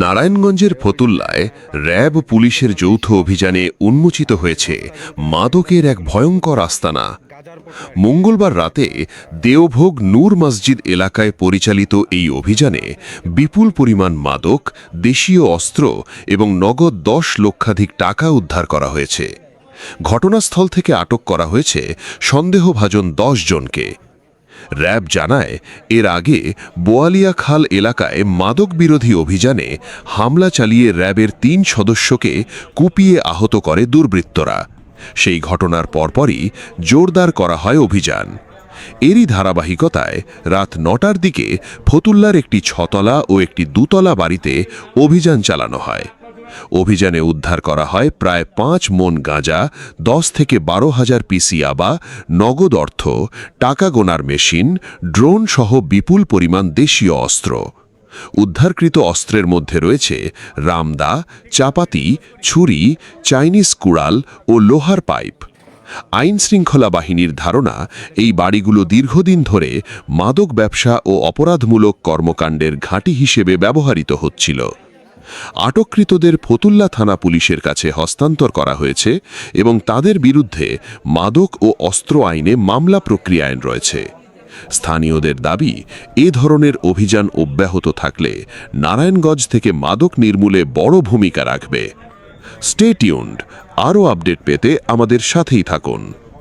নারায়ণগঞ্জের ফতুল্লায় র্যাব পুলিশের যৌথ অভিযানে উন্মোচিত হয়েছে মাদকের এক ভয়ঙ্কর আস্তানা। মঙ্গলবার রাতে দেওভোগ নূর মসজিদ এলাকায় পরিচালিত এই অভিযানে বিপুল পরিমাণ মাদক, দেশীয় অস্ত্র এবং নগদ 10 লক্ষাধিক টাকা উদ্ধার করা হয়েছে। ঘটনাস্থল থেকে আটক করা হয়েছে সন্দেহভাজন 10 জনকে। র্যাব জানায়, এর আগে বোয়ালিয়াখাল এলাকায় মাদক বিরোধী অভিযানে হামলা চালিয়ে র্যাবের 3 সদস্যকে কুপিয়ে আহত করে দুর্বৃত্তরা। সেই ঘটনার পরপরই জোরদার করা হয় অভিযান। এরই ধারাবাহিকতায় রাত 9টার দিকে ফতুল্লার একটি 6তলা ও একটি 2তলা বাড়িতে অভিযান চালানো হয়। অভিযানে উদ্ধার করা হয় প্রায় 5 মণ গাঁজা, 10 থেকে 12 হাজার পিস ইয়াবা, নগদ অর্থ, টাকা গোনার মেশিন, ড্রোন সহ বিপুল পরিমাণ দেশীয় অস্ত্র। উদ্ধারকৃত অস্ত্রের মধ্যে রয়েছে রামদা, চাপাতি, ছুরি, চাইনিজ কুড়াল ও লোহার পাইপ। আইনশৃঙ্খলা বাহিনীর ধারণা, এই বাড়িগুলো দীর্ঘদিন ধরে মাদক ব্যবসা ও অপরাধমূলক কর্মকাণ্ডের ঘাঁটি হিসেবে ব্যবহৃত হচ্ছিল। আটককৃতদের ফতুল্লা থানা পুলিশের কাছে হস্তান্তর করা হয়েছে এবং তাদের বিরুদ্ধে মাদক ও অস্ত্র আইনে মামলা প্রক্রিয়ায় রয়েছে। স্থানীয়দের দাবি, এ ধরনের অভিযান অব্যাহত থাকলে নারায়ণগঞ্জ থেকে মাদক নির্মূলে বড় ভূমিকা রাখবে। স্টে টিউনড, আরও আপডেট পেতে আমাদের সাথেই থাকুন।